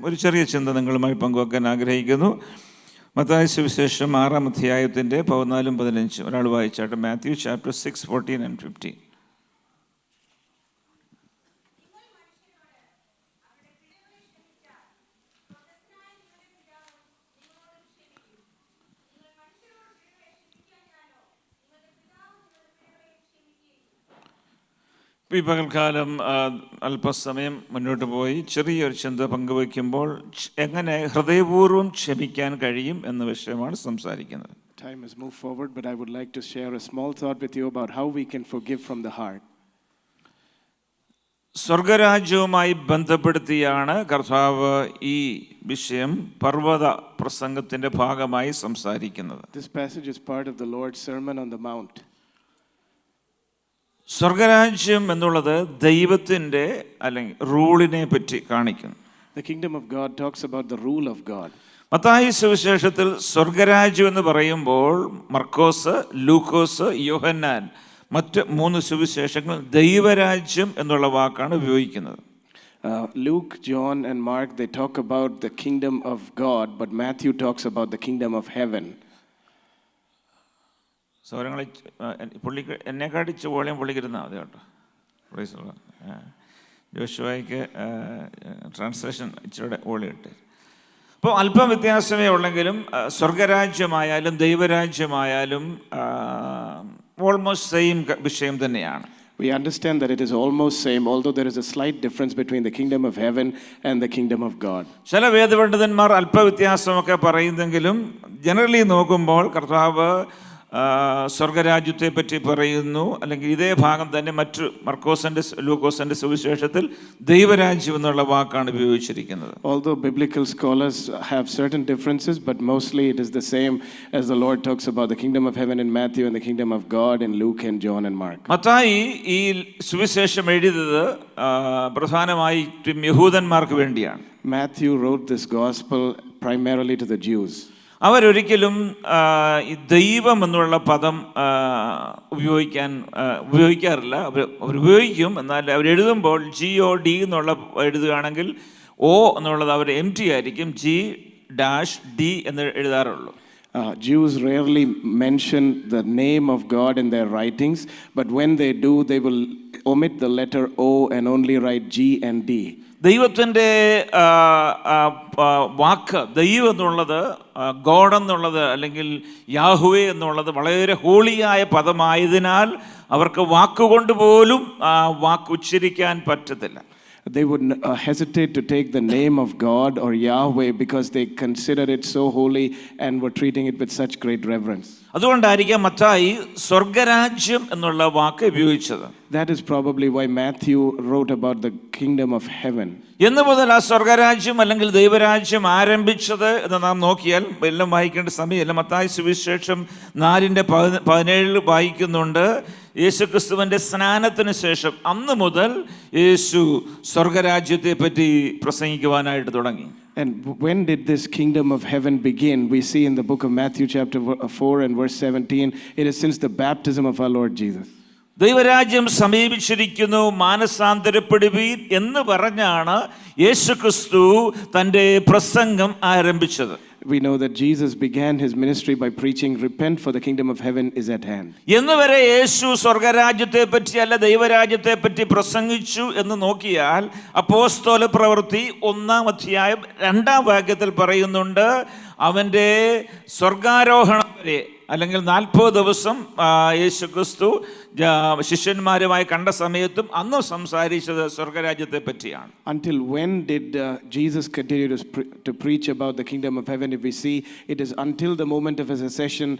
ഒരു ചെറിയ ചിന്ത നിങ്ങളുമായി പങ്കുവെക്കാൻ ആഗ്രഹിക്കുന്നു. മത്തായി സുവിശേഷം 6-ാം അധ്യായത്തിൻ്റെ 14-15 ഒരാൾ വായിച്ചാട്ടെ. Matthew chapter 6, 14 and 15. ഈ പകൽക്കാലം അല്പസമയം മുന്നോട്ട് പോയി ചെറിയൊരു ചിന്ത പങ്കുവയ്ക്കുമ്പോൾ എങ്ങനെ ഹൃദയപൂർവ്വം ക്ഷമിക്കാൻ കഴിയും എന്ന വിഷയമാണ് സംസാരിക്കുന്നത്. Time has moved forward, but I would like to share a small thought with you about how we can forgive from the heart. സ്വർഗരാജ്യവുമായി ബന്ധപ്പെടുത്തിയാണ് കർത്താവ് ഈ വിഷയം പർവ്വത പ്രസംഗത്തിൻ്റെ ഭാഗമായി സംസാരിക്കുന്നത്. This passage is part of the Lord's Sermon on the Mount. സ്വർഗരാജ്യം എന്നുള്ളത് ദൈവത്തിൻ്റെ അല്ലെങ്കിൽ റൂളിനെ പറ്റി കാണിക്കുന്നു. The kingdom of God talks about the rule of God. Mathai സുവിശേഷത്തിൽ സ്വർഗരാജ്യം എന്ന് പറയുമ്പോൾ മർക്കോസ്, ലൂക്കോസ്, യോഹന്നാൻ മറ്റ് 3 സുവിശേഷങ്ങൾ ദൈവരാജ്യം എന്നുള്ള വാക്കാണ് ഉപയോഗിക്കുന്നത്. Luke, John and Mark, they talk about the kingdom of God, but Matthew talks about the kingdom of heaven. സൗരങ്ങളെ എന്നെക്കാട്ടിച്ച് വോളിയം പൊള്ളിക്കിരുന്നാൽ മതി കേട്ടോ. ജോഷുവായിക്ക് ട്രാൻസ്ലേഷൻ ഇച്ചിരി വോളിയം ഇട്ട്. അപ്പോൾ അല്പം വ്യത്യാസമേ ഉള്ളെങ്കിലും സ്വർഗരാജ്യമായാലും ദൈവരാജ്യമായാലും ഓൾമോസ്റ്റ് സെയിം വിഷയം തന്നെയാണ്. We understand that it is almost same, although there is a slight difference between the kingdom of heaven and the kingdom of God. ചില വേദപണ്ഡിതന്മാർ അല്പ വ്യത്യാസമൊക്കെ പറയുന്നെങ്കിലും ജനറലി നോക്കുമ്പോൾ കർത്താവ് സ്വർഗരാജ്യത്തെ പറ്റി പറയുന്നു. അല്ലെങ്കിൽ ഇതേ ഭാഗം തന്നെ മറ്റു മർക്കോസിൻ്റെ ലൂക്കോസിൻ്റെ സുവിശേഷത്തിൽ ദൈവരാജ്യം എന്നുള്ള വാക്കാണ് ഉപയോഗിച്ചിരിക്കുന്നത്. Although biblical scholars have certain differences, but mostly it is the same as the Lord talks about the kingdom of heaven in Matthew and the kingdom of God in Luke and John and Mark. Mathai ഈ സുവിശേഷം എഴുതിയത് പ്രധാനമായിട്ടും യഹൂദന്മാർക്ക് വേണ്ടിയാണ്. Matthew wrote this gospel primarily to the Jews. അവരൊരിക്കലും ദൈവം എന്നുള്ള പദം ഉപയോഗിക്കാറില്ല. അവർ ഉപയോഗിക്കും, എന്നാൽ അവരെഴുതുമ്പോൾ GOD എന്നുള്ള എഴുതുകയാണെങ്കിൽ O എന്നുള്ളത് അവർ empty ആയിരിക്കും, G-D എന്ന് എഴുതാറുള്ളൂ. Jews rarely mention the name of God in their writings, but when they do, they will omit the letter O and only write G and D. ദൈവത്തിൻ്റെ വാക്ക് ദൈവം എന്നുള്ളത്, ഗോഡ് എന്നുള്ളത് അല്ലെങ്കിൽ യാഹുവേ എന്നുള്ളത് വളരെ ഹോളിയായ പദമായതിനാൽ അവർക്ക് വാക്കുകൊണ്ട് പോലും വാക്ക് ഉച്ചരിക്കാൻ പറ്റത്തില്ല. They would hesitate to take the name of God or Yahweh because they consider it so holy and were treating it with such great reverence. അതുകൊണ്ടായിരിക്കാം മത്തായി സ്വർഗരാജ്യം എന്നുള്ള വാക്ക് ഉപയോഗിച്ചത്. That is probably why Matthew wrote about the kingdom of heaven. എന്ന് മുതൽ ആ സ്വർഗരാജ്യം അല്ലെങ്കിൽ ദൈവരാജ്യം ആരംഭിച്ചത് എന്ന് നാം നോക്കിയാൽ എല്ലാം വായിക്കേണ്ട സമയമില്ല. മത്തായി സുവിശേഷം 4:17 വായിക്കുന്നുണ്ട്, യേശുക്രിസ്തുവിൻ്റെ സ്നാനത്തിന് ശേഷം അന്ന് മുതൽ യേശു സ്വർഗരാജ്യത്തെ പറ്റി പ്രസംഗിക്കുവാനായിട്ട് തുടങ്ങി. And when did this kingdom of heaven begin? We see in the book of Matthew chapter 4 and verse 17, it is since the baptism of our Lord Jesus. ദൈവരാജ്യം സമീപിച്ചിരിക്കുന്നു, മാനസാന്തരപ്പെടുവീൻ എന്ന് പറഞ്ഞാണ് യേശുക്രിസ്തു തൻ്റെ പ്രസംഗം ആരംഭിച്ചത്. We know that Jesus began his ministry by preaching, repent for the kingdom of heaven is at hand. എന്ന് വരെ യേശു സ്വർഗരാജ്യത്തെ പറ്റി അല്ല ദൈവരാജ്യത്തെ പറ്റി പ്രസംഗിച്ചു എന്ന് നോക്കിയാൽ അപ്പോസ്തല പ്രവൃത്തി 1-ാം അധ്യായം 2-ാം വാക്യത്തിൽ പറയുന്നുണ്ട്, അവൻ്റെ സ്വർഗാരോഹണം വരെ അല്ലെങ്കിൽ 40 ദിവസം യേശുക്രിസ്തു ശിഷ്യന്മാരുമായി കണ്ട സമയത്തും അന്ന് സംസാരിച്ചത് സ്വർഗരാജ്യത്തെ പറ്റിയാണ്. Until when did Jesus continue to preach about the kingdom of heaven? If we see, it is until the moment of his ascension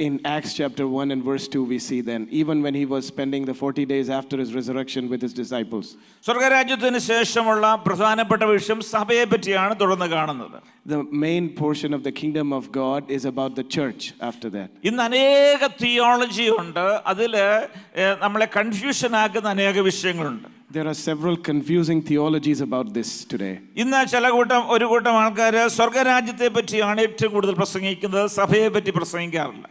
in Acts chapter 1 and verse 2 we see then, even when he was spending the 40 days after his resurrection with his disciples. സ്വർഗരാജ്യത്തിന് ശേഷമുള്ള പ്രധാനപ്പെട്ട വിഷയം സഭയെ പറ്റിയാണ് തുടർന്ന് കാണുന്നത്. The main portion of the kingdom of God is about the church after that. ഇന്ന് അനേക theology ഉണ്ട്, അതിൽ നമ്മളെ കൺഫ്യൂഷൻ ആക്കുന്ന അനേക വിഷയങ്ങളുണ്ട്. There are several confusing theologies about this today. ഇന്ന് ഒരു കൂട്ടം ആൾക്കാർ സ്വർഗരാജ്യത്തെ പറ്റിയാണ് ഏറ്റവും കൂടുതൽ പ്രസംഗിക്കുന്നത്, സഭയെ പറ്റി പ്രസംഗിക്കാറില്ല.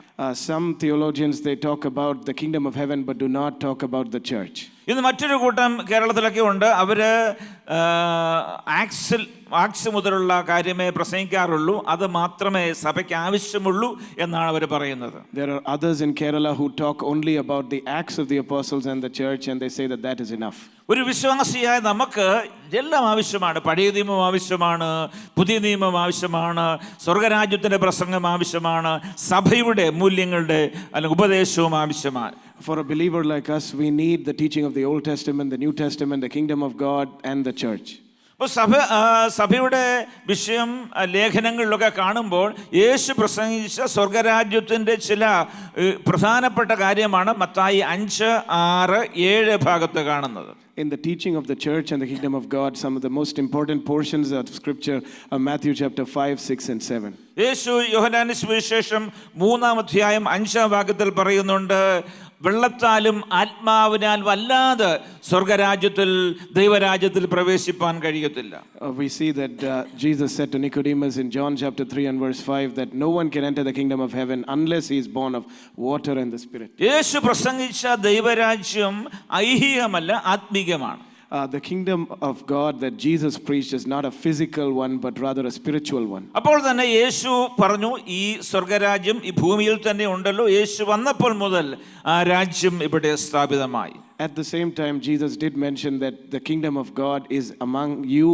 Some theologians, they talk about the kingdom of heaven but do not talk about the church. ഇന്ന് മറ്റൊരു കൂട്ടം കേരളത്തിലൊക്കെ ഉണ്ട്. അവര് ആക്സ് മുതലുള്ള കാര്യമേ പ്രസംഗിക്കാറുള്ളൂ, അത് മാത്രമേ സഭയ്ക്ക് ആവശ്യമുള്ളൂ എന്നാണ് അവർ പറയുന്നത്. There are others in Kerala who talk only about the acts of the apostles and the church, and they say that that is enough. ഒരു വിശ്വാസിയായ നമുക്ക് എല്ലാം ആവശ്യമാണ്. പഴയ നിയമം ആവശ്യമാണ്, പുതിയ നിയമം ആവശ്യമാണ്, സ്വർഗരാജ്യത്തിൻ്റെ പ്രസംഗം ആവശ്യമാണ്, സഭയുടെ മൂല്യങ്ങളുടെ അല്ലെങ്കിൽ ഉപദേശവും ആവശ്യമാണ്. For a believer like us, we need the teaching of the Old Testament, the New Testament, the kingdom of God, and the church. അപ്പോൾ സഭയുടെ വിഷയം ലേഖനങ്ങളിലൊക്കെ കാണുമ്പോൾ യേശു പ്രസംഗിച്ച സ്വർഗരാജ്യത്തിൻ്റെ ചില പ്രധാനപ്പെട്ട കാര്യമാണ് മത്തായി 5, 6, 7 ഭാഗത്ത് കാണുന്നത്. In the teaching of the church and the kingdom of God, some of the most important portions of scripture are Matthew chapter 5, 6, and 7. യേശു യോഹന്നാന്റെ സുവിശേഷം 3-ാം അധ്യായം 5-ാം ഭാഗത്തിൽ പറയുന്നുണ്ട്, വെള്ളത്താലും ആത്മാവിനാൽ വല്ലാതെ സ്വർഗരാജ്യത്തിൽ ദൈവരാജ്യത്തിൽ പ്രവേശിപ്പാൻ കഴിയത്തില്ല. We see that Jesus said to Nicodemus in John chapter 3 and verse 5 that no one can enter the kingdom of heaven unless he is born of water and the Spirit. യേശു പ്രസംഗിച്ച ദൈവരാജ്യം ഐഹികമല്ല, ആത്മീകമാണ്. The kingdom of God that Jesus preached is not a physical one but rather a spiritual one. അപ്പോൾ തന്നെ യേശു പറഞ്ഞു, ഈ സ്വർഗരാജ്യം ഈ ഭൂമിയിൽ തന്നെ ഉണ്ടല്ലോ. യേശു വന്നപ്പോൾ മുതൽ ആ രാജ്യം ഇവിടെ സ്ഥാപിതമായി. At the same time, Jesus did mention that the kingdom of God is among you,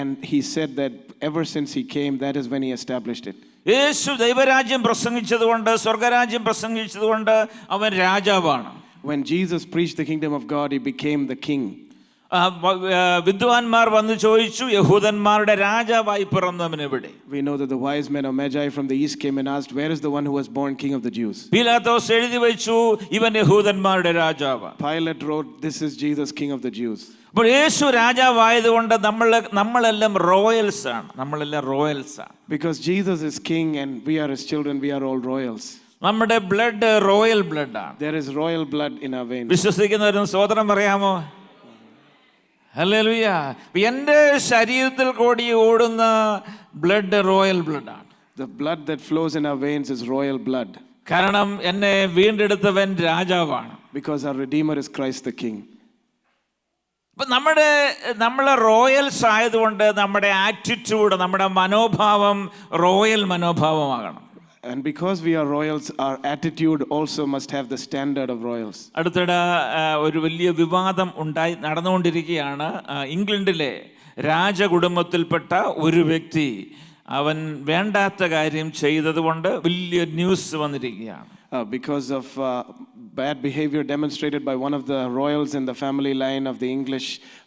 and he said that ever since he came, that is when he established it. യേശു ദൈവരാജ്യം പ്രസംഗിച്ചതുകൊണ്ട്, സ്വർഗരാജ്യം പ്രസംഗിച്ചതുകൊണ്ട് അവൻ രാജാവാണ്. When Jesus preached the kingdom of God, he became the king. വിദ്വാൻമാർ വന്ന് ചോദിച്ചു, യഹൂദന്മാരുടെ രാജാവായി പിറന്നവൻ എവിടെ? We know that the wise men of Magi from the east came and asked, where is the one who was born king of the Jews? പീലാത്തോസ് എഴുതി വെച്ചു, ഇവൻ യഹൂദന്മാരുടെ രാജാവാണ്. Pilate wrote, this is Jesus, king of the Jews. അപ്പോൾ യേശു രാജാവായതുകൊണ്ട് നമ്മളെല്ലാം Royals ആണ്. നമ്മളെല്ലാം റോയൽസ് ആണ്. Because Jesus is king and we are his children, we are all royals. നമ്മുടെ ബ്ലഡ് റോയൽ ബ്ലഡ് ആണ്. There is royal blood in our veins. വിശ്വസിക്കുന്നവരും സ്തോത്രം പറയാമോ? Hallelujah. എൻ്റെ ശരീരത്തിൽ കൂടി ഓടുന്ന ബ്ലഡ് റോയൽ ബ്ലഡ് ആണ്. The blood that flows in our veins is royal blood. കാരണം എന്നെ വീണ്ടെടുത്തവൻ രാജാവാണ്. Because our Redeemer is Christ the King. അപ്പം നമ്മളെ റോയൽസ് ആയതുകൊണ്ട് നമ്മുടെ ആറ്റിറ്റ്യൂഡ്, നമ്മുടെ മനോഭാവം royal മനോഭാവമാകണം. And because we are royals, our attitude also must have the standard of royals. അടുത്തിടെ ഒരു വലിയ വിവാദം നടന്നുകൊണ്ടിരിക്കുകയാണ്. ഇംഗ്ലണ്ടിലെ രാജകുടുംബത്തിൽപ്പെട്ട ഒരു വ്യക്തി അവൻ വേണ്ടാത്ത കാര്യം ചെയ്തതുകൊണ്ട് വലിയ ന്യൂസ് വന്നിരിക്കുകയാണ്. Because of bad behavior demonstrated by one of the royals in the family line of the English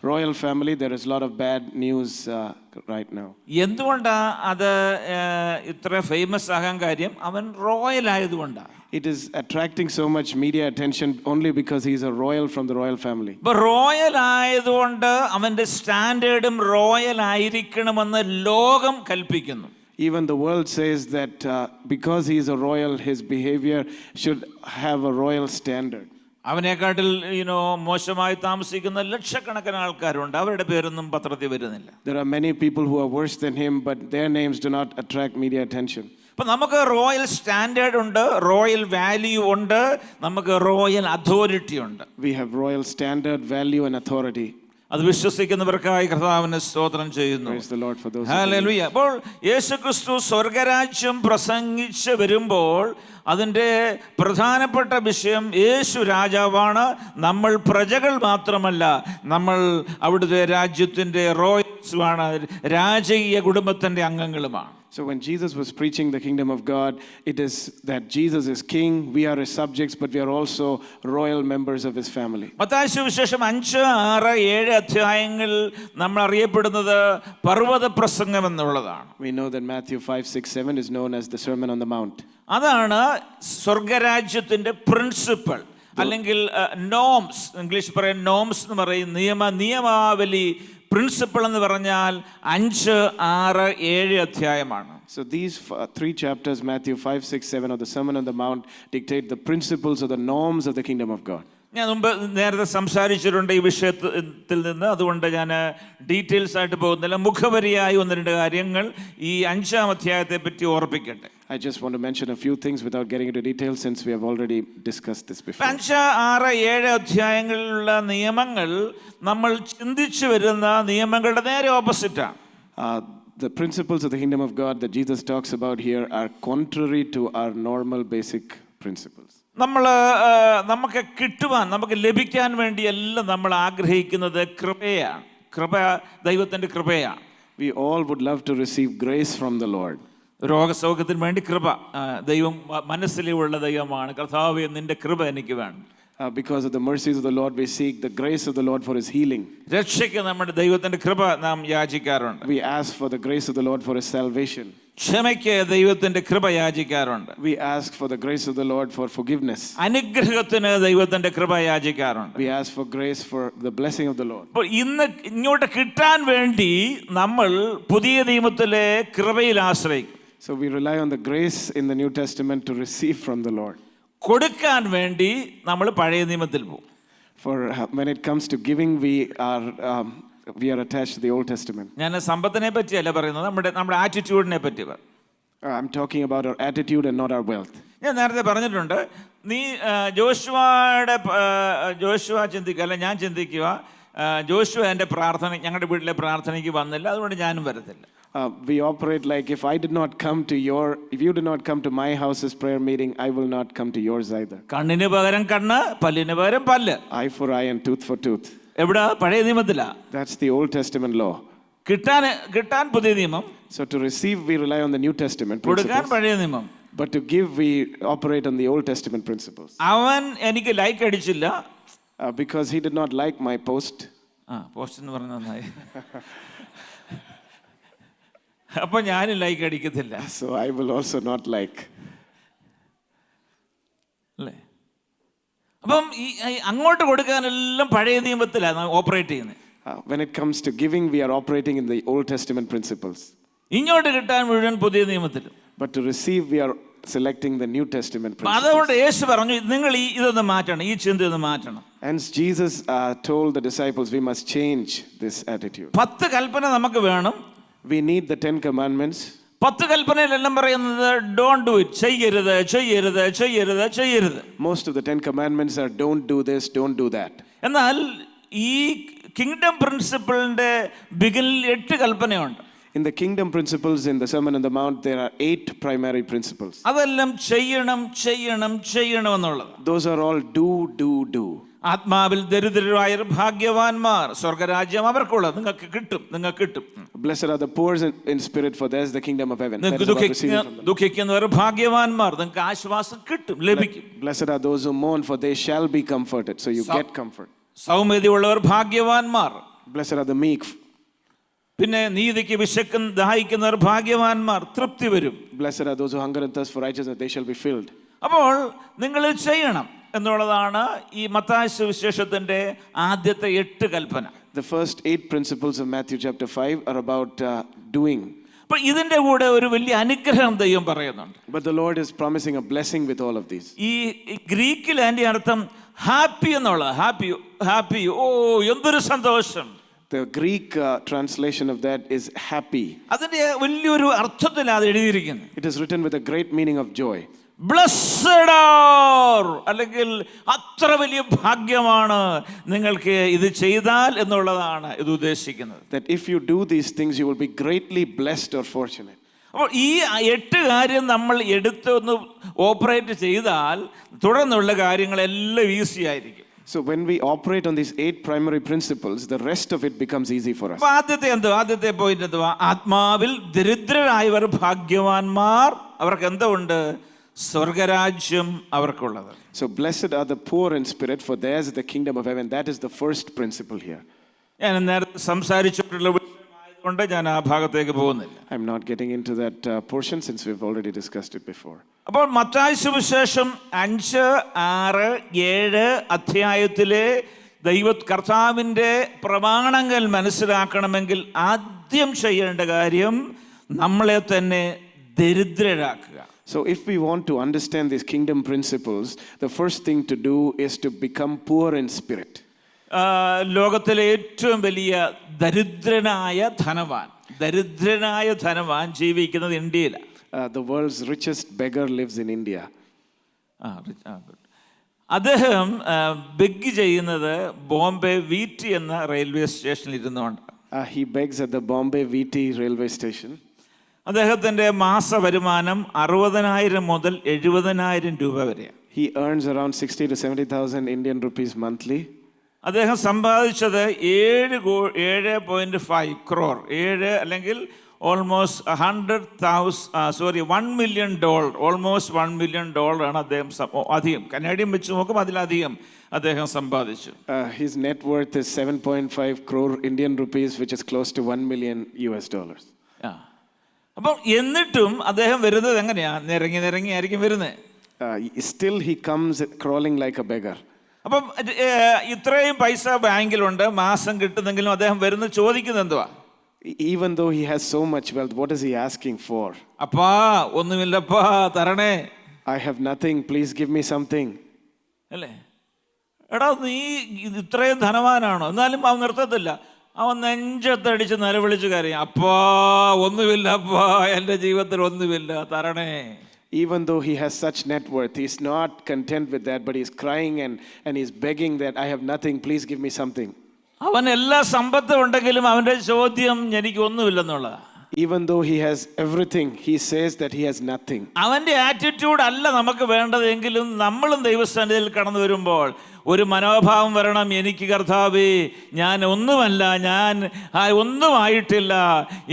royal family, there is a lot of bad news right now. എന്തുകൊണ്ടാണ് അത് ഇത്ര ഫേമസ് ആകാൻ കാര്യം? അവൻ റോയൽ ആയതുകൊണ്ടാണ്. It is attracting so much media attention only because he is a royal from the royal family. ഇപ്പൊ royal ആയതുകൊണ്ട് അവന്റെ സ്റ്റാൻഡേർഡും റോയൽ ആയിരിക്കണമെന്ന് ലോകം കൽപ്പിക്കുന്നു. Even the world says that because he is a royal, his behavior should have a royal standard. അവനെക്കാട്ടിൽ മോശമായി താമസിക്കുന്ന ലക്ഷക്കണക്കിന് ആൾക്കാരുണ്ട്. അവരുടെ പേരൊന്നും പത്രത്തിൽ വരുന്നില്ല. There are many people who are worse than him, but their names do not attract media attention. അപ്പൊ നമുക്ക് റോയൽ സ്റ്റാൻഡേർഡ് ഉണ്ട്, റോയൽ വാല്യൂ ഉണ്ട്, നമുക്ക് റോയൽ അതോറിറ്റി ഉണ്ട്. We have royal standard, value and authority. അത് വിശ്വസിക്കുന്നവർക്കായി കർത്താവിനെ സ്തോത്രം ചെയ്യുന്നു. Praise the Lord for those. Hallelujah. അപ്പോൾ യേശുക്രിസ്തു സ്വർഗരാജ്യം പ്രസംഗിച്ച് വരുമ്പോൾ അതിൻ്റെ പ്രധാനപ്പെട്ട വിഷയം യേശു രാജാവാണ്, നമ്മൾ പ്രജകൾ മാത്രമല്ല, നമ്മൾ അവിടുത്തെ രാജ്യത്തിൻ്റെ റോയൽസുമാണ്, രാജകീയ കുടുംബത്തിൻ്റെ അംഗങ്ങളുമാണ്. So when Jesus was preaching the kingdom of God, it is that Jesus is king, we are his subjects, but we are also royal members of his family. Mathai സുവിശേഷം 5, 6, 7 അധ്യായങ്ങൾ നമ്മൾ അറിയപ്പെടുന്നത് പർവ്വത പ്രസംഗം എന്നുള്ളതാണ്. We know that Matthew 5, 6, 7 is known as the Sermon on the Mount. അതാണ് സ്വർഗരാജ്യത്തിൻ്റെ principal അല്ലെങ്കിൽ norms, English പറയും നോംസ് എന്ന് പറയും, നിയമാവലി. പ്രിൻസിപ്പിൾ എന്ന് പറഞ്ഞാൽ 5, 6, 7 അധ്യായമാണ്. So these 3 chapters, Matthew 5, 6, 7 of the Sermon on the Mount, dictate the principles or the norms of the kingdom of God. ഞാൻ മുമ്പ് നേരത്തെ സംസാരിച്ചിട്ടുണ്ട് ഈ വിഷയത്തിൽ നിന്ന്, അതുകൊണ്ട് ഞാൻ ഡീറ്റെയിൽസ് ആയിട്ട് പോകുന്നില്ല. മുഖവരിയായി 1-2 കാര്യങ്ങൾ ഈ 5-ാം അധ്യായത്തെ പറ്റി ഓർപ്പിക്കട്ടെ. I just want to mention a few things without getting into details since we have already discussed this before. 5, 6, 7 അധ്യായങ്ങളിലുള്ള നിയമങ്ങൾ നമ്മൾ ചിന്തിച്ചു വരുന്ന നിയമങ്ങളുടെ നേരെ ഓപ്പോസിറ്റാണ്. The principles of the kingdom of God that Jesus talks about here are contrary to our normal basic principles. നമുക്ക് കിട്ടുവാൻ, നമുക്ക് ലഭിക്കാൻ വേണ്ടിയെല്ലാം നമ്മൾ ആഗ്രഹിക്കുന്നത് കൃപയാണ്. കൃപ ദൈവത്തിൻ്റെ കൃപയാണ്. We all would love to receive grace from the Lord. രോഗസൗഖ്യത്തിന് വേണ്ടി കൃപ ദൈവം മനസ്സിലുള്ള ദൈവമാണ്. കർത്താവേ, നിന്റെ കൃപ എനിക്ക് വേണം. Because of the mercies of the Lord, we seek the grace of the Lord for His healing. രക്ഷയ്ക്ക് നമ്മുടെ ദൈവത്തിന്റെ കൃപ നാം യാചിക്കാറുണ്ട്. We ask for the grace of the Lord for His salvation. ക്ഷമയ്ക്ക് ദൈവത്തിന്റെ കൃപ യാചിക്കാറുണ്ട്. We ask for the grace of the Lord for forgiveness. അനുഗ്രഹത്തിന് ദൈവത്തിന്റെ കൃപ യാചിക്കാറുണ്ട്. We ask for grace for the blessing of the Lord. അപ്പോൾ ഇന്ന് ഇങ്ങോട്ട് കിട്ടാൻ വേണ്ടി നമ്മൾ പുതിയ നിയമത്തിലെ കൃപയിൽ ആശ്രയിക്കും. So we rely on the grace in the New Testament to receive from the Lord. കൊടുക്കാൻ വേണ്ടി നമ്മൾ പഴയ നിയമത്തിൽ പോകും. For when it comes to giving, we are attached to the Old Testament. ഞാൻ സമ്പത്തിനെ പറ്റിയല്ല പറയുന്നത്, നമ്മുടെ ആറ്റിറ്റ്യൂഡിനെ പറ്റി. I'm talking about our attitude and not our wealth. ഞാൻ നേരത്തെ പറഞ്ഞിട്ടുണ്ട്, നീ ജോഷുവ ചിന്തിക്കുക, അല്ല ഞാൻ ചിന്തിക്കുക, ജോഷുവ എൻ്റെ പ്രാർത്ഥന, ഞങ്ങളുടെ വീട്ടിലെ പ്രാർത്ഥനയ്ക്ക് വന്നില്ല, അതുകൊണ്ട് ഞാനും വരത്തില്ല. We operate like if you did not come to my house's prayer meeting, I will not come to yours either. കണ്ണിന് പകരം കണ്ണ്, പല്ലിന് പകരം പല്ല്. Eye for eye and tooth for tooth. എവിടെ? പഴയ നിയമത്തിലാ. That's the Old Testament law. കിട്ടാൻ പുതിയ നിയമം. So to receive, we rely on the New Testament കൊടുക്കാൻ principles. പഴയ നിയമം. But to give, we operate on the Old Testament principles. അവൻ എനിക്ക് ലൈക്ക് അടിച്ചില്ല. Because he did not like my post. Post എന്ന് പറഞ്ഞ നന്നായി. അപ്പൊ ഞാനും like അടിക്കത്തില്ല. So I will also not like. അല്ലേ? അപ്പം അങ്ങോട്ട് കൊടുക്കാനെല്ലാം പഴയ നിയമത്തിലാണ് ഓപ്പറേറ്റ് ചെയ്യുന്നത്. When it comes to giving, we are operating in the Old Testament principles. ഇങ്ങോട്ട് കിട്ടാൻ മുഴുവൻ പുതിയ നിയമത്തിലും. But to receive, we are selecting the New Testament principles. അതുകൊണ്ട് യേശു പറഞ്ഞു, നിങ്ങൾ ഇതൊന്ന് മാറ്റണം, ഈ ചിന്ത ഒന്ന് മാറ്റണം. Hence Jesus told the disciples, we must change this attitude. 10 കൽപ്പന നമുക്ക് വേണം. We need the 10 commandments. 10 കൽപ്പനയിലെല്ലാം പറയുന്നത് don't do it, ചെയ്യരുത്, ചെയ്യരുത്, ചെയ്യരുത്, ചെയ്യരുത്. Most of the 10 commandments are don't do this, don't do that. എന്നാൽ ഈ kingdom പ്രിൻസിപ്പിളിന്റെ ബിഗിനിൽ 8 കൽപ്പനയുണ്ട്. In the kingdom principles in the Sermon on the Mount, there are 8 primary principles. അതെല്ലാം ചെയ്യണം, ചെയ്യണം, ചെയ്യണം എന്നുള്ളത്. Those are all do. ആത്മാവിൽ ദരിദ്രരായവർ ഭാഗ്യവാന്മാർ, സ്വർഗരാജ്യം അവർക്കുള്ളത്. നിങ്ങൾക്ക് കിട്ടും, നിങ്ങൾക്ക് കിട്ടും. Blessed are the poor in spirit, for theirs is the kingdom of heaven. ദുഃഖിക്കുന്നവർ ഭാഗ്യവാന്മാർ, നിങ്ങൾക്ക് ആശ്വാസം കിട്ടും, ലഭിക്കും. Blessed are those who mourn, for they shall be comforted. So you get comfort. സൗമ്യതയുള്ളവർ ഭാഗ്യവാന്മാർ. Blessed are the meek. പിന്നെ നീതിക്ക് ദാഹിക്കുന്നവർ ഭാഗ്യവാന്മാർ, തൃപ്തി വരും. Blessed are those who hunger and thirst for righteousness, they shall be filled. അപ്പോൾ നിങ്ങൾ ചെയ്യണം എന്നുള്ളതാണ് ഈ മത്തായി സുവിശേഷത്തിന്റെ ആദ്യത്തെ 8 കൽപ്പന. The first 8 principles of Matthew chapter 5 are about doing. അപ്പോൾ ഇതിന്റെ കൂടെ ഒരു വലിയ അനുഗ്രഹം ദൈവം പറയുന്നുണ്ട്. But the Lord is promising a blessing with all of these. ഈ ഗ്രീക്കിൽ അതിന്റെ അർത്ഥം ഹാപ്പി എന്നുള്ള, ഹാപ്പി, ഓ എന്തൊരു സന്തോഷം. The Greek translation of that is happy. അതിന്റെ വലിയൊരു അർത്ഥത്തിലാണ് അത് എഴുതിയിരിക്കുന്നത്. It is written with a great meaning of joy. Blessed R, അല്ലെങ്കിൽ അത്ര വലിയ ഭാഗ്യമാണ് നിങ്ങൾക്ക് ഇത് ചെയ്താൽ എന്നുള്ളതാണ് ഇത് ഉദ്ദേശിക്കുന്നത്. That if you do these things, you will be greatly blessed or fortunate. അപ്പോൾ ഈ 8 കാര്യം നമ്മൾ എടുത്തൊന്ന് ഓപ്പറേറ്റ് ചെയ്താൽ തുടർന്നുള്ള കാര്യങ്ങളെല്ലാം ഈസി ആയിരിക്കും. So when we operate on these 8 primary principles, the rest of it becomes easy for us. ആദ്യത്തെ point എന്തുവാ? ആത്മാവിൽ ദരിദ്രരായവർ ഭാഗ്യവാന്മാർ, അവർക്ക് എന്തുണ്ട്? സ്വർഗരാജ്യം അവർക്കുള്ളത്. So blessed are the poor in spirit, for theirs is the kingdom of heaven. That is the first principle here. ഞാൻ നേരത്തെ സംസാരിച്ചിട്ടുള്ള വിഷയമായതുകൊണ്ട് ഞാൻ ആ ഭാഗത്തേക്ക് പോകുന്നില്ല. I'm not getting into that portion since we've already discussed it before. അപ്പോൾ മത്തായി സുവിശേഷം 5, 6, 7 അധ്യായത്തിലെ കർത്താവിൻ്റെ പ്രമാണങ്ങൾ മനസ്സിലാക്കണമെങ്കിൽ ആദ്യം ചെയ്യേണ്ട കാര്യം നമ്മളെ തന്നെ ദരിദ്രരാക്കുക. So if we want to understand these kingdom principles, the first thing to do is to become poor in spirit. ലോകത്തിലെ ഏറ്റവും വലിയ ദരിദ്രനായ ധനവാൻ ജീവിക്കുന്നത് ഇന്ത്യയിലാണ്. the world's richest beggar lives in India. good. അദ്ദേഹം ബെഗ് ചെയ്യുന്നത് ബോംബെ വീറ്റി എന്ന റെയിൽവേ സ്റ്റേഷനിൽ ഇരുന്നുകൊണ്ട്. He begs at the Bombay VT railway station. അദ്ദേഹത്തിൻ്റെ മാസ വരുമാനം 60,000 മുതൽ 70,000 രൂപ വരെയാണ്. He earns around 60 to 70,000 Indian rupees monthly. അദ്ദേഹം സമ്പാദിച്ചത് 7.5 crore, 7 അല്ലെങ്കിൽ ഓൾമോസ്റ്റ് $1 million, ഓൾമോസ്റ്റ് $1 million ആണ് അദ്ദേഹം അധികം കനേഡിയൻ വെച്ച് നോക്കുമ്പോൾ അതിലധികം അദ്ദേഹം സമ്പാദിച്ചു. His net worth is 7.5 crore Indian rupees, which is close to $1 million. അപ്പം എന്നിട്ടും അദ്ദേഹം വരുന്നത് എങ്ങനെയാ? നിരങ്ങി ആയിരിക്കും വരുന്നത്. Still he comes crawling like a beggar. അപ്പം ഇത്രയും പൈസ ബാങ്കിലുണ്ട്, മാസം കിട്ടുന്നെങ്കിലും അദ്ദേഹം വരുന്ന ചോദിക്കുന്നത് എന്തുവാ? Even though he has so much wealth, what is he asking for? അപ്പാ ഒന്നുമില്ലപ്പാ തരണേ. I have nothing, please give me something. അല്ലേ? എടാ നീ ഇത്രയും ധനവാനാണോ? എന്നാലും അവൻ നിർത്തത്തില്ല. അവൻ നെഞ്ചത്തടിച്ച് നിലവിളിച്ച് കരയും, അപ്പാ ഒന്നുമില്ല, അപ്പാ എൻ്റെ ജീവിതത്തിൽ ഒന്നുമില്ല, തരണേ. Even though he has such net worth, he's not content with that, but he's crying and he's begging that I have nothing, please give me something. അവൻ എല്ലാ സമ്പത്തും ഉണ്ടെങ്കിലും അവൻ്റെ ചോദ്യം എനിക്ക് ഒന്നുമില്ലെന്നുള്ളതാ. Even though he has everything, he says that he has nothing. അവൻ്റെ attitude അല്ല നമുക്ക് വേണ്ടതെങ്കിലും നമ്മളും ദൈവസന്നിധിയിൽ കടന്നു വരുമ്പോൾ ഒരു മനോഭാവം വരണം, എനിക്ക് കർത്താവേ ഞാൻ ഒന്നുമല്ല, ഞാൻ ഒന്നുമായിട്ടില്ല,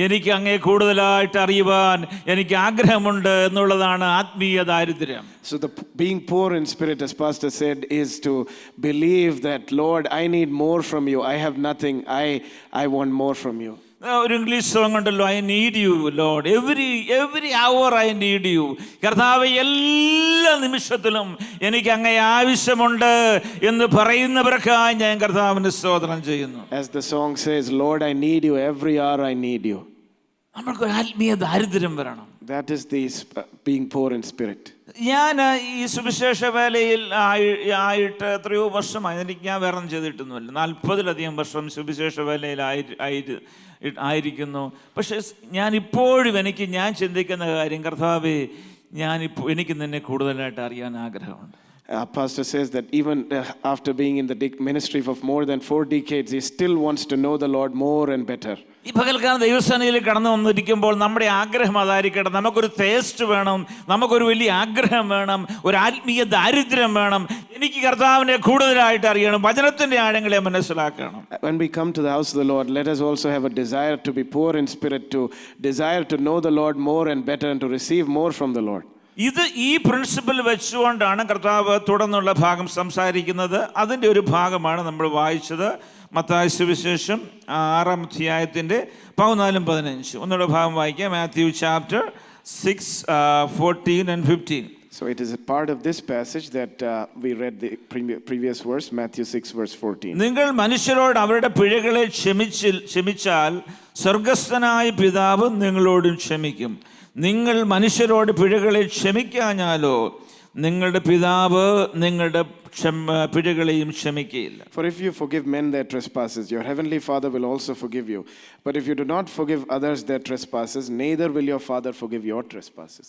എനിക്ക് അങ്ങേ കൂടുതലായിട്ട് അറിയുവാൻ എനിക്ക് ആഗ്രഹമുണ്ട് എന്നുള്ളതാണ് ആത്മീയ ദാരിദ്ര്യം. So being poor in spirit, as Pastor said, is to believe that, Lord, I need more from you. I have nothing. I want more from you. ഒരു ഇംഗ്ലീഷ് സോങ് ഉണ്ടല്ലോ, I need you Lord, every hour I need you. കർത്താവ് എല്ലാ നിമിഷത്തിലും എനിക്ക് അങ്ങേ ആവശ്യമുണ്ട് എന്ന് പറയുന്നവർക്കായി ഞാൻ കർത്താവിന് സ്തോത്രം ചെയ്യുന്നു. As the song says, Lord, I need you, every hour I need you. നമ്മൾക്കൊരു ആത്മീയ ദാരിദ്ര്യം വരണം. That is the being poor in spirit. ഞാൻ ഈ സുവിശേഷ വേലയിൽ ആയിട്ട് എത്രയോ വർഷമായി, എനിക്ക് ഞാൻ വേറെ ഒന്നും ചെയ്തിട്ടൊന്നുമില്ല, 40-ലധികം വർഷം സുവിശേഷ വേലയിൽ ആയിരിക്കുന്നു. പക്ഷെ ഞാനിപ്പോഴും ഞാൻ ചിന്തിക്കുന്ന കാര്യം, കർത്താവേ എനിക്ക് നിന്നെ കൂടുതലായിട്ട് അറിയാൻ ആഗ്രഹമുണ്ട്. Pastor says that even after being in the ministry for more than 4 decades, he still wants to know the Lord more and better. ഈ പകൽക്കാലം ദൈവസന്നിധിയിൽ കടന്നു വന്നിരിക്കുമ്പോൾ നമ്മുടെ ആഗ്രഹം അതായിരിക്കട്ടെ, നമുക്കൊരു ടേസ്റ്റ് വേണം, നമുക്കൊരു വലിയ ആഗ്രഹം വേണം, ഒരു ആത്മീയ ദാരിദ്ര്യം വേണം. എനിക്ക് കർത്താവിനെ കൂടുതലായിട്ട് അറിയണം, വചനത്തിന്റെ ആഴങ്ങളെ മനസ്സിലാക്കണം. When we come to the house of the Lord, let us also have a desire to be poor in spirit, to desire to know the Lord more and better, and to receive more from the Lord. ഈ principle വെച്ചുകൊണ്ടാണ് കർത്താവ് തുടർന്നുള്ള ഭാഗം സംസാരിക്കുന്നത്. അതിൻ്റെ ഒരു ഭാഗമാണ് നമ്മൾ വായിച്ചത്, മത്തായി സുവിശേഷം 6-ാം അധ്യായത്തിൻ്റെ 14-15. ഒന്നുകൂടെ ഭാഗം വായിക്കാം. Matthew chapter 6:14 and 15. So it is a part of this passage that we read the previous verse, Matthew 6 verse 14. നിങ്ങൾ മനുഷ്യരോട് അവരുടെ പിഴകളെ ക്ഷമിച്ചാൽ സ്വർഗസ്ഥനായ പിതാവ് നിങ്ങളോടും ക്ഷമിക്കും. നിങ്ങൾ മനുഷ്യരോട് പിഴകളെ ക്ഷമിക്കാഞ്ഞാലോ നിങ്ങളുടെ പിതാവ് നിങ്ങളുടെ പിഴകളെയും ക്ഷമിക്കുകയില്ല. For if you forgive men their trespasses, your heavenly Father will also forgive you. But if you do not forgive others their trespasses, neither will your Father forgive your trespasses.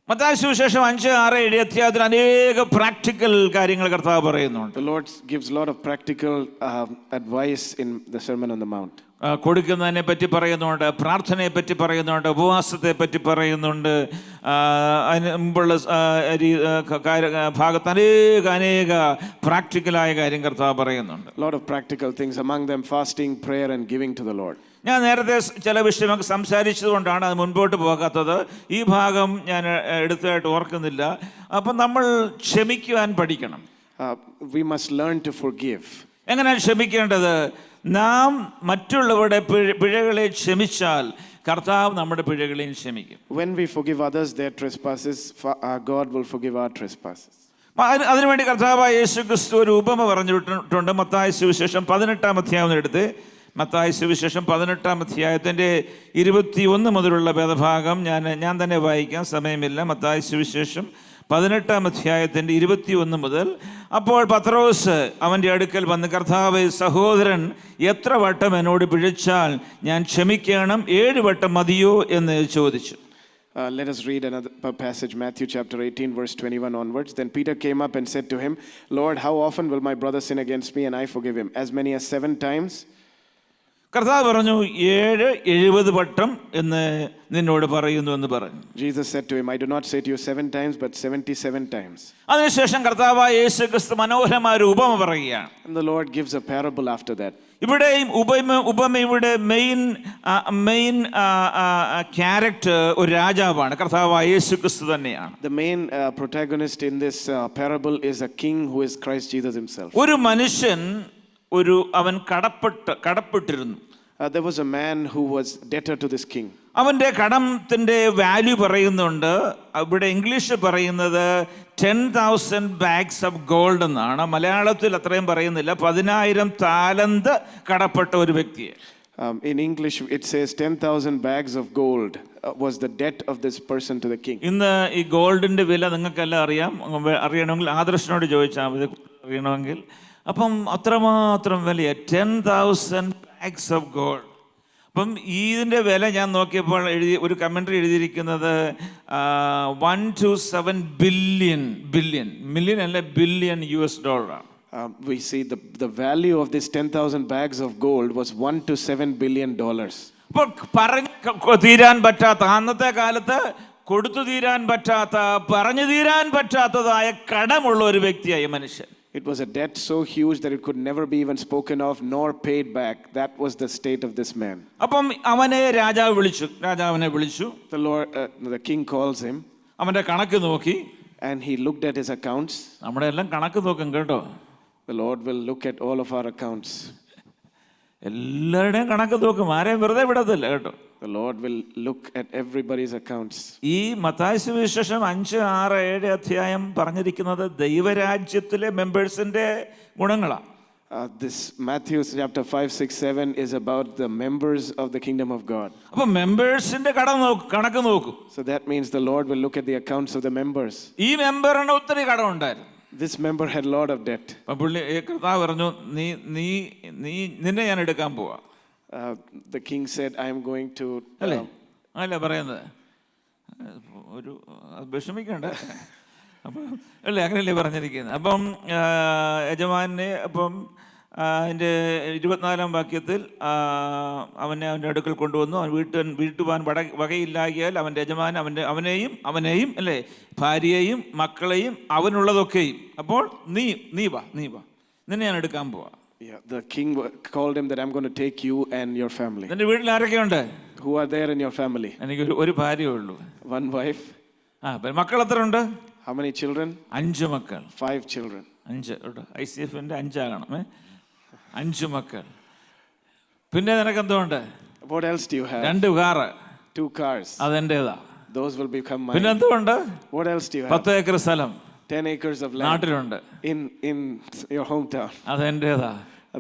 Mathai സുവിശേഷം 5, 6, 7 അധ്യായത്തിൽ അനേക പ്രാക്ടിക്കൽ കാര്യങ്ങൾ കർത്താവ് പറയുന്നുണ്ട്. The Lord gives a lot of practical advice in the Sermon on the Mount. കൊടുക്കുന്നതിനെ പറ്റി പറയുന്നുണ്ട്, പ്രാർത്ഥനയെ പറ്റി പറയുന്നുണ്ട്, ഉപവാസത്തെ പറ്റി പറയുന്നുണ്ട്. അതിന് മുമ്പുള്ള ഭാഗത്ത് അനേക പ്രാക്ടിക്കലായ കാര്യം കർത്താവ് പറയുന്നുണ്ട്. A lot of practical things, among them fasting, prayer and giving to the Lord. ഞാൻ നേരത്തെ ചില വിഷയമൊക്കെ സംസാരിച്ചതുകൊണ്ടാണ് അത് മുൻപോട്ട് പോകാത്തത്. ഈ ഭാഗം ഞാൻ എടുത്തതായിട്ട് ഓർക്കുന്നില്ല. അപ്പം നമ്മൾ ക്ഷമിക്കുവാൻ പഠിക്കണം. We must learn to forgive. എങ്ങനെയാണ് ക്ഷമിക്കേണ്ടത്? നാം മറ്റുള്ളവരുടെ പിഴകളെ ക്ഷമിച്ചാൽ കർത്താവ് നമ്മുടെ പിഴകളെയും ക്ഷമിക്കും. When we forgive others their trespasses, our God will forgive our trespasses. അതിനുവേണ്ടി കർത്താവായ യേശു ക്രിസ്തു ഒരു ഉപമ പറഞ്ഞിട്ടുണ്ട്. മത്തായി സുവിശേഷം 18-ാം അധ്യായം എടുത്ത്, മത്തായി സുവിശേഷം 18-ാം അധ്യായത്തിൻ്റെ 21 മുതലുള്ള വേദഭാഗം ഞാൻ തന്നെ വായിക്കാം, സമയമില്ല. മത്തായി സുവിശേഷം 18-ാം അധ്യായത്തിൻ്റെ 21 മുതൽ. അപ്പോൾ പത്രോസ് അവൻ്റെ അടുക്കൽ വന്ന്, കർത്താവേ, സഹോദരൻ എത്ര വട്ടം എന്നോട് പിഴച്ചാൽ ഞാൻ ക്ഷമിക്കണം? 7 വട്ടം മതിയോ എന്ന് ചോദിച്ചു. Let us read another passage, Matthew chapter 18, verse 21 onwards. Then Peter came up and said to him, Lord, how often will my brother sin against me and I forgive him? As many as 7 times? കർത്താവ് പറഞ്ഞു 70 വട്ടം എന്ന് നിന്നോട് പറയുന്നു എന്ന് പറഞ്ഞു. Jesus said to him, I do not say to you 7 times, but 77 times. അതിനുശേഷം കർത്താവായ യേശു ക്രിസ്തു മനോഹരമായ ഒരു ഉപമ പറയുകയാണ്. And the Lord gives a parable after that. ഇവിടെയും ഉപമയുടെ മെയിൻ ക്യാരക്ടർ ഒരു രാജാവാണ്, കർത്താവായ യേശു ക്രിസ്തു തന്നെയാണ്. The main protagonist in this parable is a king who is Christ Jesus himself. ഒരു മനുഷ്യൻ അവൻ കടപ്പെട്ടിരുന്നു. There was a man who was debtor to this king. അവന്റെ കടത്തിന്റെ വാല്യൂ പറയുന്നുണ്ട്, ഇവിടെ ഇംഗ്ലീഷ് പറയുന്നത് 10,000 bags of gold എന്നാണ്. മലയാളത്തിൽ അത്രയും പറയുന്നില്ല. 10,000 താലന്ത് കടപ്പെട്ട ഒരു വ്യക്തിയെ. In English it says 10,000 bags of gold was the debt of this person to the king. ഇന്ന് ഈ ഗോൾഡിന്റെ വില നിങ്ങൾക്കെല്ലാം അറിയണമെങ്കിൽ ആദർശനോട് ചോദിച്ചാൽ മതി, അറിയണമെങ്കിൽ. അപ്പം അത്രമാത്രം വലിയ 10,000 bags of gold. അപ്പം ഇതിൻ്റെ വില ഞാൻ നോക്കിയപ്പോൾ ഒരു കമൻട്രി എഴുതിയിരിക്കുന്നത് 127 ബില്യൺ മില്യൺ അല്ല billion $. We see the value of this 10,000 bags of gold was $1 to $7 billion. അപ്പോൾ പറഞ്ഞു തീരാൻ പറ്റാത്ത, അന്നത്തെ കാലത്ത് കൊടുത്തു തീരാൻ പറ്റാത്ത, പറഞ്ഞു തീരാൻ പറ്റാത്തതായ കടമുള്ള ഒരു വ്യക്തിയായി മനുഷ്യൻ. It was a debt so huge that it could never be even spoken of nor paid back. That was the state of this man. അപ്പം രാജാവിനെ വിളിച്ചു. The king calls him. അവന്റെ കണക്ക് നോക്കി. And he looked at his accounts. നമ്മുടെ എല്ലാം കണക്ക് നോക്കും കേട്ടോ. The Lord will look at all of our accounts. എല്ലാവരുടെയും കണക്ക് നോക്കും, ആരെയും വെറുതെ വിടത്തില്ല കേട്ടോ. The Lord will look at everybody's accounts. ഈ മത്തായി സുവിശേഷം 5, 6, 7 അധ്യായം പറഞ്ഞിരിക്കുന്നത് ദൈവരാജ്യത്തിലെ മെമ്പേഴ്സിന്റെ ഗുണങ്ങളാണ്. This Matthew chapter 5, 6, 7 is about the members of the kingdom of God. അപ്പോൾ മെമ്പേഴ്സിന്റെ കണക്ക് നോക്കും. So that means the Lord will look at the accounts of the members. ഈ മെമ്പറിന് ഒത്തിരി കടം ഉണ്ടായിരുന്നു. This member had a lot of debt. കർത്താവ് പറഞ്ഞു, നിന്നെ ഞാൻ എടുക്കാൻ പോവാ. The king said, I am going to. അല്ല പറയുന്നത്, ഒരു വിഷമിക്കണ്ട. അപ്പം അല്ലേ, അങ്ങനെയല്ലേ പറഞ്ഞിരിക്കുന്നത്. അപ്പം യജമാനെ, അപ്പം അതിൻ്റെ 24-ാം വാക്യത്തിൽ അവൻ്റെ അടുക്കൽ കൊണ്ടുവന്നു. അവൻ വീട്ടുവാൻ വകയില്ലാകിയാൽ അവൻ്റെ യജമാൻ അവനെയും അല്ലേ, ഭാര്യയെയും മക്കളെയും അവനുള്ളതൊക്കെയും, അപ്പോൾ നീ വാ നിന്നെ ഞാൻ എടുക്കാൻ പോവാ. Yeah, the king called him that I'm going to take you and your family. നിന്റെ വീട്ടിൽ ആരൊക്കെയുണ്ട്? Who are there in your family? എനിക്ക് ഒരു ഭാര്യയേ ഉള്ളൂ. One wife. മക്കൾ എത്ര ഉണ്ട്? How many children? 5 മക്കൾ. 5 children. 5 ICFന്റെ 5 ആകണം. 5 മക്കൾ. പിന്നെ നിനക്ക് എന്തുണ്ട്? What else do you have? 2 car. 2 cars. അതെന്റേതാ. Those will become mine. പിന്നെ എന്തുണ്ട്? What else do you have? 10 acre സ്ഥലം. 10 acres of land. നാട്ടിലുണ്ട്. In your hometown. അതെന്റേതാ.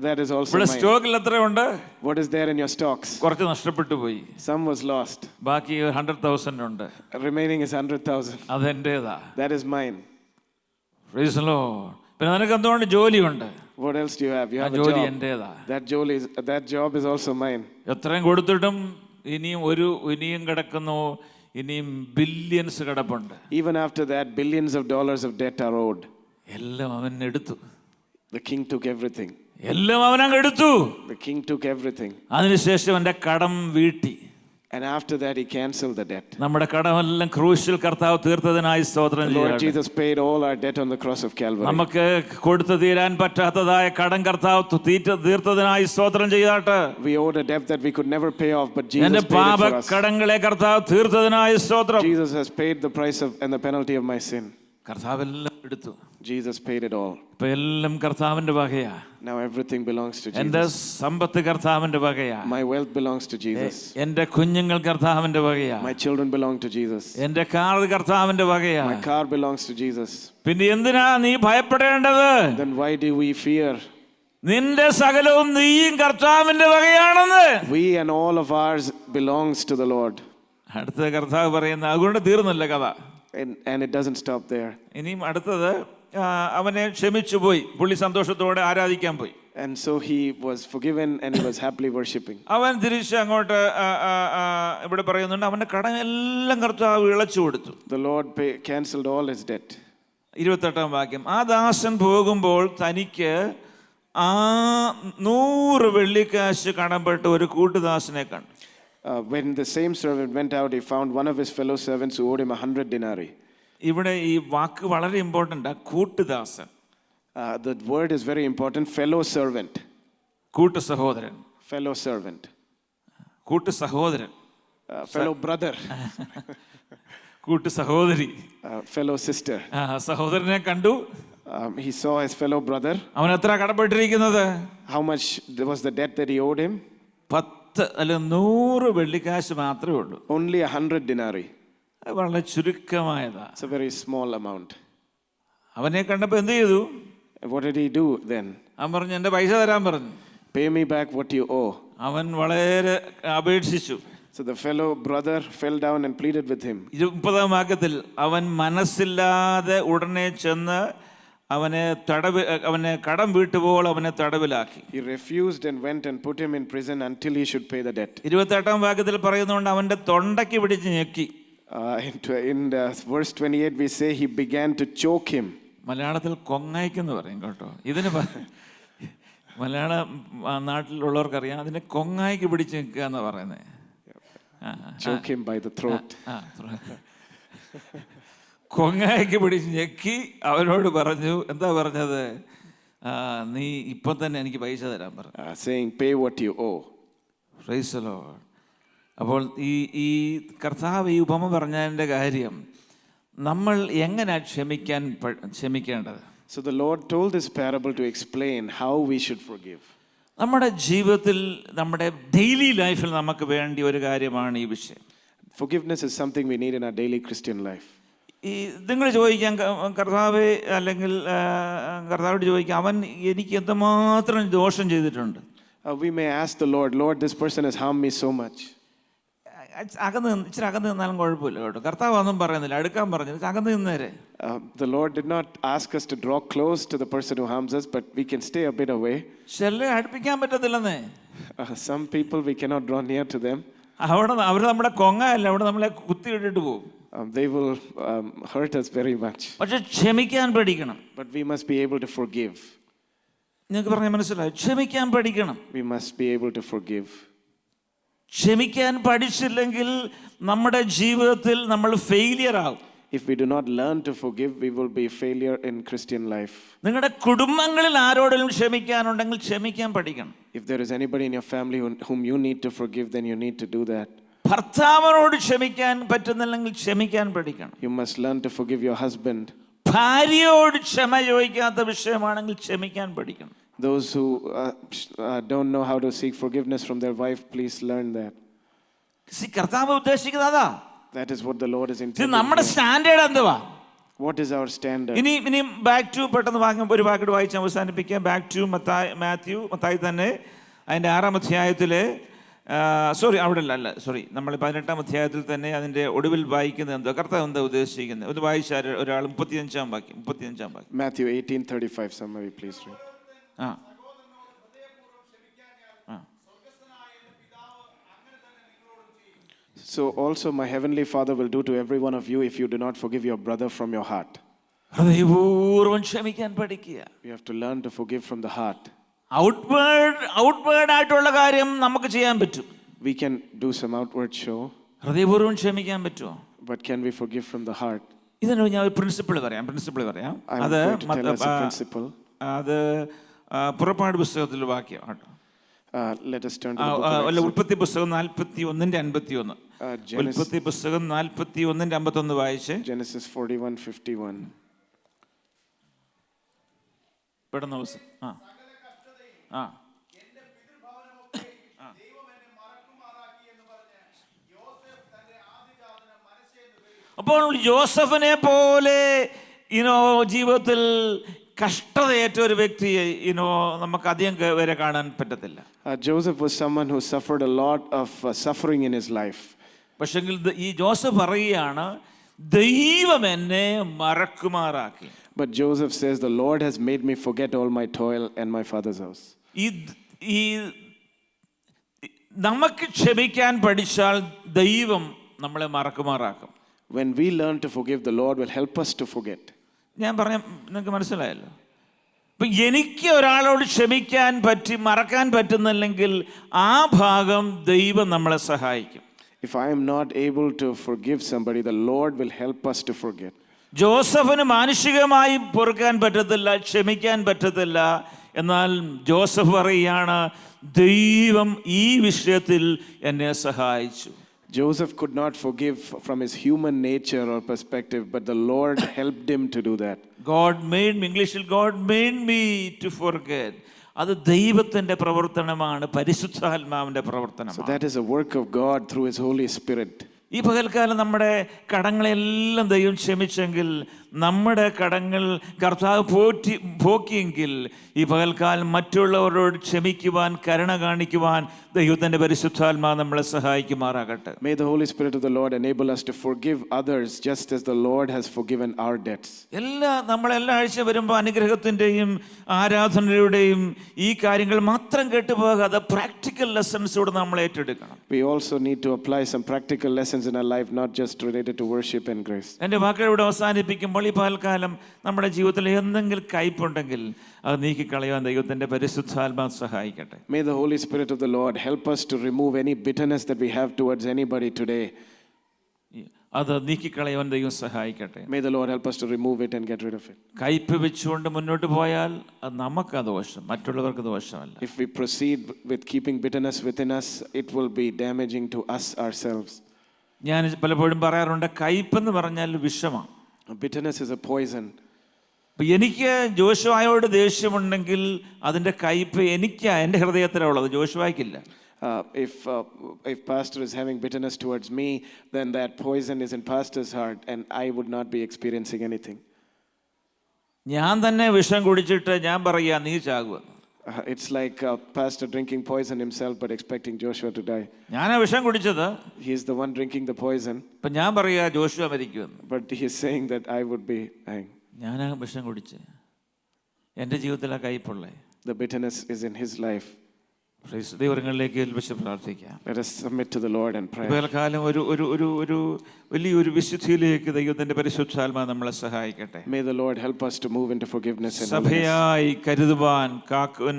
That is also ഇവിടെ mine. സ്റ്റോക്കിൽ എത്രയുണ്ട്? What is there in your stocks? കുറച്ച് നഷ്ടപ്പെട്ടു പോയി. Some was lost. ബാക്കി 100,000 ഉണ്ട്. Remaining is 100,000. അതെന്റേതാ. That is mine. Praise the Lord. പിന്നെ നിനക്ക് എന്തുകൊണ്ട് ജോലിയുണ്ട്? What else do you have? You have a ജോലി job. എന്റേതാ. That job is also mine. എത്രയും കൊടുത്തിട്ടും ഇനിയും കിടക്കുന്നു, ഇനിയും ബില്യൺസ് കിടപ്പുണ്ട്. Even after that, billions of dollars of debt are owed. എല്ലാം അവൻ എടുത്തു. The king took everything. എല്ലാം അവനങ്ങ് എടുത്തു. The king took everything. അതിനുശേഷം അവന്റെ കടം വീട്ടി. And after that he canceled the debt. നമ്മുടെ കടമെല്ലാം ക്രൂശിൽ കർത്താവ് തീർത്തതിനായി സ്തോത്രം The Lord Jesus paid all our debt on the cross of Calvary. നമുക്ക് കൊടുത്തു തീരാൻ പറ്റാത്തതായ കടം കർത്താവ് തീർത്തതിനായി സ്തോത്രം ചെയ്താട്ട്. We owed a debt that we could never pay off, but Jesus എന്റെ paid it for us. പാപക്കടങ്ങളെ കർത്താവ് തീർത്തതിനായി സ്തോത്രം. Jesus has paid the price of and the penalty of my sin. കർത്താവ് എല്ലാം എടുത്തു. Jesus paid it all. ഇപ്പൊ എല്ലാം കർത്താവിന്റെ വകയാ. Now everything belongs to Jesus. എന്റെ സമ്പത്ത് കർത്താവിന്റെ വകയാ. My wealth belongs to Jesus. എന്റെ കുഞ്ഞുങ്ങൾ കർത്താവിന്റെ വകയാ. My children belong to Jesus. എന്റെ കാർ കർത്താവിന്റെ വകയാ. My car belongs to Jesus. പിന്നെ എന്തിനാ നീ ഭയപ്പെടേണ്ടത്? Then why do we fear? നിന്റെ സകലവും നീയും കർത്താവിന്റെ വകയാണെന്ന്. We and all of ours belongs to the Lord. അടുത്ത കർത്താവ് പറയുന്ന, അതുകൊണ്ട് തീർന്നില്ല കഥ. And it doesn't stop there. ഇനിയും അടുത്തത്, അവനെ ക്ഷമിച്ചു പോയി, പുള്ളി സന്തോഷത്തോടെ ആരാധിക്കാൻ പോയി. And so he was forgiven and he was happily worshiping. അവൻ തിരിച്ച് അങ്ങോട്ട് ഇവിടെ പറയുന്നുണ്ട്, അവന്റെ കടം എല്ലാം കർത്താവ് ഇളച്ചു കൊടുത്തു. The Lord cancelled all his debt. 28-ാം വാക്യം, ആ ദാസൻ പോകുമ്പോൾ തനിക്ക് 100 വെള്ളിക്കാശ് കടംപെട്ട ഒരു കൂട്ടുദാസനെ കണ്ടു. When the same servant went out, he found one of his fellow servants who owed him 100 denarii. ഇവിടെ ഈ വാക്ക് വളരെ important. കൂട്ടുദാസൻ, the word is very important. Fellow servant. കൂട്ടു സഹോദരൻ. Fellow servant. കൂട്ടു സഹോദരൻ. Fellow brother. കൂട്ടു സഹോദരി. Fellow sister. സഹോദരനെ കണ്ടു. He saw his fellow brother. അവൻ എത്ര കടപ്പെട്ടിരിക്കുന്നത്? How much was the debt that he owed him? 10 അല്ലെങ്കിൽ 100 വെള്ളിക്കാശ് മാത്രമേ ഉള്ളൂ. Only 100 denarii. വളരെ ചുരുക്കമായതാ. It's a very small amount. അവനെ കണ്ടപ്പോൾ എന്ത് ചെയ്തു? What did he do then? അവൻ പറഞ്ഞു, എൻ്റെ പൈസ തരാൻ പറഞ്ഞു. Pay me back what you owe. അവൻ വളരെ അപേക്ഷിച്ചു. So the fellow brother fell down and pleaded with him. 30-ാം വാക്യത്തിൽ, അവൻ മനസ്സില്ലാതെ ഉടനെ ചെന്ന് അവനെ കടം വീട്ടുമ്പോൾ അവനെ തടവിലാക്കി. He refused and went and put him in prison until he should pay the debt. 28-ാം വാക്യത്തിൽ പറയുന്നുണ്ട്, അവന്റെ തൊണ്ടയ്ക്ക് പിടിച്ച് ഞെക്കി. In verse 28 we say he began to choke him. മലയാളത്തിൽ കൊങ്ങയ്ക്കെന്ന് പറയും കേട്ടോ. ഇതിന് മലയാള നാട്ടിലുള്ളവർക്കറിയാം, അതിന് കൊങ്ങായ്ക്ക് പിടിച്ച് നിൽക്കുക എന്ന് പറയുന്നത്. Choke him by the throat. കൊങ്ങായ്ക്ക് പിടിച്ച് ഞെക്കി അവനോട് പറഞ്ഞു, എന്താ പറഞ്ഞത്? നീ ഇപ്പം തന്നെ എനിക്ക് പൈസ തരാൻ പറഞ്ഞു. Saying pay what you owe. Praise the Lord. അപ്പോൾ ഈ കർത്താവ് ഈ ഉപമ പറഞ്ഞതിൻ്റെ കാര്യം, നമ്മൾ എങ്ങനെ ക്ഷമിക്കേണ്ടത്? So the Lord told this parable to explain how we should forgive. നമ്മുടെ ജീവിതത്തിൽ, നമ്മുടെ ഡെയിലി ലൈഫിൽ നമുക്ക് വേണ്ടി ഒരു കാര്യമാണ് ഈ വിഷയം. Forgiveness is something we need in our daily Christian life. ഈ നിങ്ങൾ ചോദിക്കാം, കർത്താവെ, അല്ലെങ്കിൽ കർത്താവോട് ചോദിക്കാം, അവൻ എനിക്ക് എന്തുമാത്രം ദോഷം ചെയ്തിട്ടുണ്ട്. We may ask the Lord, Lord, this person has harmed me so much. ഇച്ചിരി അകന്ന് നിന്നാലും കുഴപ്പമില്ല കേട്ടോ. കർത്താവ് ഒന്നും പറയുന്നില്ല, അടുക്കാൻ പറഞ്ഞില്ല, അകന്ന് നിന്നേരെ. The Lord did not ask us to draw close to the person who harms us, but we can stay a bit away. ചില അടുപ്പിക്കാൻ പറ്റത്തില്ലെന്നേ. Some people we cannot draw near to them. അവർ നമ്മുടെ കൊങ്ങയല്ല, അവിടെ നമ്മളെ കുത്തിയിട്ടിട്ട് പോകും. They will hurt us very much. പക്ഷെ ക്ഷമിക്കാൻ പഠിക്കണം. But we must be able to forgive. നിങ്ങൾക്ക് പറഞ്ഞാൽ മനസ്സിലായി? ക്ഷമിക്കാൻ പഠിക്കണം. We must be able to forgive. ക്ഷമിക്കാൻ പഠിച്ചില്ലെങ്കിൽ നമ്മുടെ ജീവിതത്തിൽ നമ്മൾ ഫെയിലിയർ ആകും. If we do not learn to forgive, we will be failure in Christian life. നിങ്ങളുടെ കുടുംബങ്ങളിൽ ആരോടെങ്കിലും ക്ഷമിക്കാനുണ്ടെങ്കിൽ ക്ഷമിക്കാൻ പഠിക്കണം. If there is anybody in your family whom you need to forgive, then you need to do that. ഭർത്താവിനോട് ക്ഷമിക്കാൻ പറ്റുന്നില്ലെങ്കിൽ ക്ഷമിക്കാൻ പഠിക്കണം. You must learn to forgive your husband. ഭാര്യയോട് ക്ഷമ ചോദിക്കാത്ത വിഷയമാണെങ്കിൽ ക്ഷമിക്കാൻ പഠിക്കണം. Those who don't know how to seek forgiveness from their wife, please learn that. കർത്താവ് ഉദ്ദേശിക്കുന്നതാ. That is what the Lord is intending. നമ്മുടെ സ്റ്റാൻഡേർഡ് എന്തുവാ? What is our standard? ഇനി back to, പെട്ടെന്ന് ഒരു വാക്കിട്ട് വായിച്ച് അവസാനിപ്പിക്കാം. ബാക്ക് ടു മത്തായി തന്നെ അതിൻ്റെ 6-ാം അധ്യായത്തിലെ, നമ്മൾ 18-ാം അധ്യായത്തിൽ തന്നെ അതിൻ്റെ ഒടുവിൽ വായിക്കുന്നത് എന്തോ, കർത്താവ് എന്താ ഉദ്ദേശിക്കുന്നത്? ഒന്ന് വായിച്ചാൽ ഒരാൾ 35-ാം വാക്യം. Matthew 18:35. Somebody please read. So also my heavenly Father will do to every one of you if you do not forgive your brother from your heart. ഹൃദയപൂർവ്വം ക്ഷമിക്കാൻ പഠിക്കുക. We have to learn to forgive from the heart. Outward ആയിട്ടുള്ള കാര്യം നമുക്ക് ചെയ്യാൻ പറ്റും. We can do some outward show. ഹൃദയപൂർവ്വം ക്ഷമിക്കാൻ പറ്റുമോ? But can we forgive from the heart? ഇതിന് ഞാൻ ഒരു പ്രിൻസിപ്പിൾ പറയാം. അത് പുറപ്പാട് പുസ്തകത്തിൽ വാക്യം കേട്ടോ. Let us turn to the book of Exodus. ഉൽപ്പത്തി പുസ്തകം 41:51. ഉൽപ്പത്തി പുസ്തകം 41:51 വായിച്ച്. Genesis 41:51. പെട്ടെന്ന് അപ്പോൾ യോസഫിനെ പോലെ ജീവിതത്തിൽ കഷ്ടതയേറ്റ ഒരു വ്യക്തി നമുക്ക് അധികം വരെ കാണാൻ പറ്റത്തില്ല. Joseph was someone who suffered a lot of suffering in his life. പക്ഷെങ്കിൽ ഈ ജോസഫ് പറയുകയാണ്, ദൈവം എന്നെ മറക്കുമാറാക്കി. But Joseph says, the Lord has made me forget all my toil and my father's house. ഈ ഈ നമുക്ക് ക്ഷമിക്കാൻ പഠിച്ചാൽ ദൈവം നമ്മളെ മറക്കുമാറാക്കും. When we learn to forgive, the Lord will help us to forget. ഞാൻ പറഞ്ഞ നിങ്ങൾക്ക് മനസ്സിലായല്ലോ. അപ്പം എനിക്ക് ഒരാളോട് ക്ഷമിക്കാൻ മറക്കാൻ പറ്റുന്നില്ലെങ്കിൽ ആ ഭാഗം ദൈവം നമ്മളെ സഹായിക്കും. If I am not able to forgive somebody, the Lord will help us to forget. ജോസഫിന് മാനുഷികമായി പൊറുക്കാൻ പറ്റത്തില്ല, ക്ഷമിക്കാൻ പറ്റത്തില്ല. എന്നാൽ ജോസഫ് പറയുകയാണ്, ദൈവം ഈ വിഷയത്തിൽ എന്നെ സഹായിച്ചു. Joseph could not forgive from his human nature or perspective, but the Lord helped him to do that. God made me, ഇംഗ്ലീഷിൽ God made me to forget. അത് ദൈവത്തിൻ്റെ പ്രവർത്തനമാണ്, പരിശുദ്ധാത്മാവിൻ്റെ So പ്രവർത്തനമാണ്. that is a work of God through his Holy Spirit. ഈ പകൽക്കാലം നമ്മുടെ കടങ്ങളെല്ലാം ദൈവം ക്ഷമിച്ചെങ്കിൽ, നമ്മുടെ കടങ്ങൾ കർത്താവ് പോക്കിയെങ്കിൽ, ഈ പകൽക്കാലം മറ്റുള്ളവരോട് ക്ഷമിക്കുവാൻ, കരുണ കാണിക്കുവാൻ ദൈവത്തിൻ്റെ പരിശുദ്ധാത്മാവ് നമ്മളെ സഹായിക്കുമാറാകട്ടെ. May the Holy Spirit of the Lord enable us to forgive others just as the Lord has forgiven our debts. നമ്മളെല്ലാ ആഴ്ച വരുമ്പോൾ അനുഗ്രഹത്തിൻ്റെയും ആരാധനയുടെയും ഈ കാര്യങ്ങൾ മാത്രം കേട്ടുപോകാതെ പ്രാക്ടിക്കൽ ലെസൺസോട് നമ്മൾ ഏറ്റെടുക്കണം. We also need to apply some practical lessons in our life, not just related to worship and grace. എൻ്റെ വാക്കുകളിവിടെ അവസാനിപ്പിക്കുമ്പോൾ, ഈ പകൽക്കാലം നമ്മുടെ ജീവിതത്തിൽ എന്തെങ്കിലും കയ്പുണ്ടെങ്കിൽ അത് നീക്കിക്കളയാൻ ദൈവത്തിൻ്റെ പരിശുദ്ധാത്മാവ് സഹായിക്കട്ടെ. May the Holy Spirit of the Lord help us to remove any bitterness that we have towards anybody today. അത് നീക്കിക്കളയാൻ ദൈവം സഹായിക്കട്ടെ. May the Lord help us to remove it and get rid of it. കയ്പ് വെച്ചുകൊണ്ട് മുന്നോട്ട് പോയാൽ അത് നമുക്ക് ദോഷം, മറ്റുള്ളവർക്ക് ദോഷമല്ല. If we proceed with keeping bitterness within us, it will be damaging to us ourselves. ഞാൻ പലപ്പോഴും പറയാറുണ്ട്, കയ്പെന്ന് പറഞ്ഞാൽ വിഷമാണ്. Bitterness is a poison. എനിക്ക് ജോഷുവായോട് ദേഷ്യമുണ്ടെങ്കിൽ അതിൻ്റെ കയ്പ് എൻ്റെ ഹൃദയത്തിലുള്ളത്, ജോഷുവായ്ക്കില്ല. If pastor is having bitterness towards me, then that poison is in pastor's heart and I would not be experiencing anything. ഞാൻ തന്നെ വിഷം കുടിച്ചിട്ട് ഞാൻ പറയാ നീ ചാകുമെന്ന്. It's like a pastor drinking poison himself but expecting Joshua to die. ഞാനാ വിഷം കുടിച്ചത്, He is the one drinking the poison, ഇപ്പം ഞാൻ പറയാ ജോഷുവ മരിക്കുമെന്ന്. but he is saying that I would be dying. ഞാനാ വിഷം കുടിച്ച്, എൻ്റെ ജീവിതത്തിൽ ആ കയ്പുള്ളേ. The bitterness is in his life. ദൈവങ്ങളിലേക്ക് ഏൽപ്പിച്ച് പ്രാർത്ഥിക്കാം. Let us submit to the Lord and pray. കാലം ഒരു വലിയൊരു വിശുദ്ധിയിലേക്ക് ദൈവത്തിന്റെ പരിശുദ്ധാത്മാവ് നമ്മളെ സഹായിക്കട്ടെ. May the Lord help us to move into forgiveness and സഭയായി കരുതുവാൻ,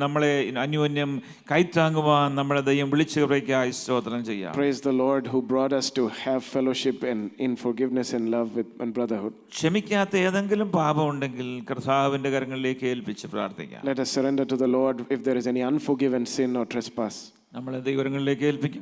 നമ്മളെ അന്യോന്യം കൈത്താങ്ങുവാൻ നമ്മളെ ദൈവം വിളിച്ചവരേക്കായി സ്തോത്രം ചെയ്യാം. Praise the Lord who brought us to have fellowship and in forgiveness and love and brotherhood. ക്ഷമിക്കാത്ത ഏതെങ്കിലും പാപം ഉണ്ടെങ്കിൽ കർത്താവിന്റെ കരങ്ങളിലേക്ക് ഏൽപ്പിച്ച് പ്രാർത്ഥിക്കാം. Let us surrender to the Lord if there is any unforgiven sin or trespass. നമ്മളെ ദൈവങ്ങളിലേക്ക് ഏൽപ്പിക്കും.